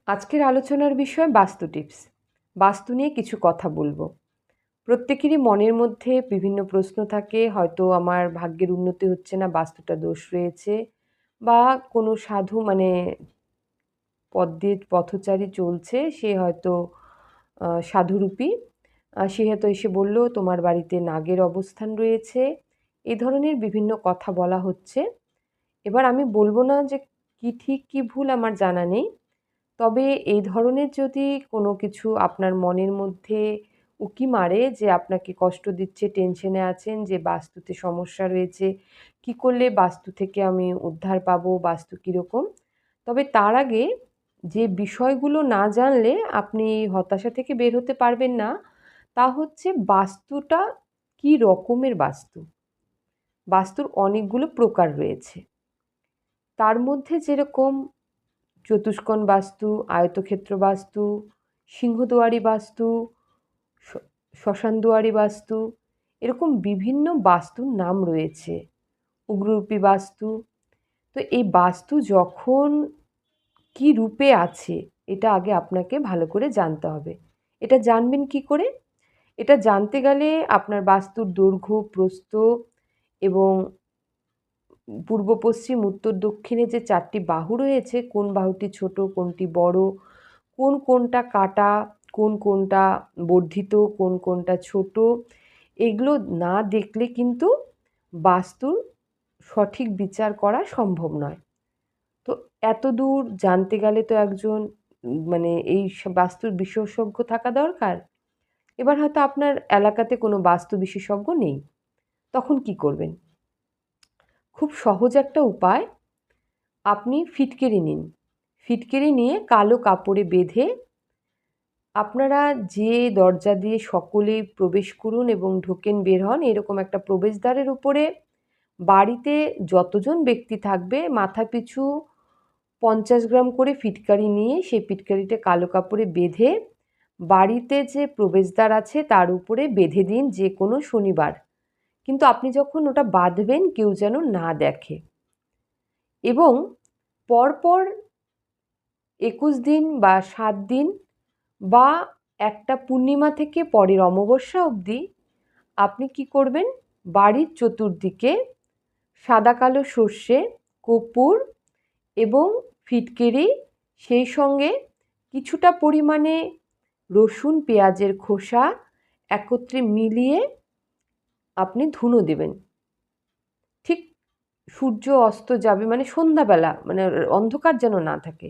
আজকের আলোচনার বিষয় বাস্তু টিপস। বাস্তু নিয়ে কিছু কথা বলবো। প্রত্যেকেরই মনের মধ্যে বিভিন্ন প্রশ্ন থাকে, হয়তো আমার ভাগ্যের উন্নতি হচ্ছে না, বাস্তুটা দোষ রয়েছে, বা কোনো সাধু পথ দিয়ে পথচারী চলছে, সে হয়তো সাধুরূপী, সে হয়তো এসে বলল তোমার বাড়িতে নাগের অবস্থান রয়েছে। এই ধরনের বিভিন্ন কথা বলা হচ্ছে। এবার আমি বলবো না যে কি ঠিক কি ভুল আমার জানা নেই। তবে এই ধরনের যদি কোনো কিছু আপনার মনের মধ্যে উঁকি মারে যে আপনাকে কষ্ট দিচ্ছে, টেনশনে আছেন যে বাস্তুতে সমস্যা রয়েছে, কি করলে বাস্তু থেকে আমি উদ্ধার পাবো, বাস্তু কীরকম? তবে তার আগে যে বিষয়গুলো না জানলে আপনি হতাশা থেকে বের হতে পারবেন না, তা হচ্ছে বাস্তুটা কী রকমের বাস্তু? বাস্তুর অনেকগুলো প্রকার রয়েছে। তার মধ্যে যেরকম চতুষ্কোণ বাস্তু, আয়তক্ষেত্র বাস্তু, সিংহদুয়ারি বাস্তু, শ শ্মশানদুয়ারি বাস্তু, এরকম বিভিন্ন বাস্তুর নাম রয়েছে। উগ্ররূপী বাস্তু। তো এই বাস্তু যখন কী রূপে আছে, এটা আগে আপনাকে ভালো করে জানতে হবে। এটা জানবেন কী করে? এটা জানতে গেলে আপনার বাস্তুর দৈর্ঘ্য, প্রস্থ এবং পূর্ব, পশ্চিম, উত্তর, দক্ষিণে যে ৪টি বাহু রয়েছে, কোন বাহুটি ছোট, কোনটি বড়, কোনটা কাটা, কোনটা বর্ধিত, কোনটা ছোট, এগুলো না দেখলে কিন্তু বাস্তুর সঠিক বিচার করা সম্ভব নয়। তো এতদূর জানতে গেলে তো একজন এই বাস্তুর বিশেষজ্ঞ থাকা দরকার। এবার হয়তো আপনার এলাকাতে কোনো বাস্তু বিশেষজ্ঞ নেই। তখন কি করবেন? খুব সহজ একটা উপায়, আপনি ফিটকিরি নিন। ফিটকিরি নিয়ে কালো কাপড়ে বেঁধে আপনারা যে দরজা দিয়ে সকলেই প্রবেশ করুন এবং ঢোকেন বের হন, এরকম একটা প্রবেশদ্বারের উপরে বাড়িতে যতজন ব্যক্তি থাকবে মাথাপিছু ৫০ গ্রাম করে ফিটকারি নিয়ে সেই ফিটকারিটা কালো কাপড়ে বেঁধে বাড়িতে যে প্রবেশদ্বার আছে তার উপরে বেঁধে দিন যে কোনো শনিবার। কিন্তু আপনি যখন ওটা বাঁধবেন কেউ যেন না দেখে, এবং পরপর ২১ দিন বা ৭ দিন বা একটা পূর্ণিমা থেকে পরের অমাবস্যা অবধি আপনি কি করবেন, বাড়ির চতুর্দিকে সাদা কালো সর্ষে, কর্পূর এবং ফিটকিরি, সেই সঙ্গে কিছুটা পরিমাণে রসুন, পেঁয়াজের খোসা একত্রে মিলিয়ে আপনি ধুনো দেবেন। ঠিক সূর্য অস্ত যাবে, সন্ধ্যাবেলা, অন্ধকার যেন না থাকে,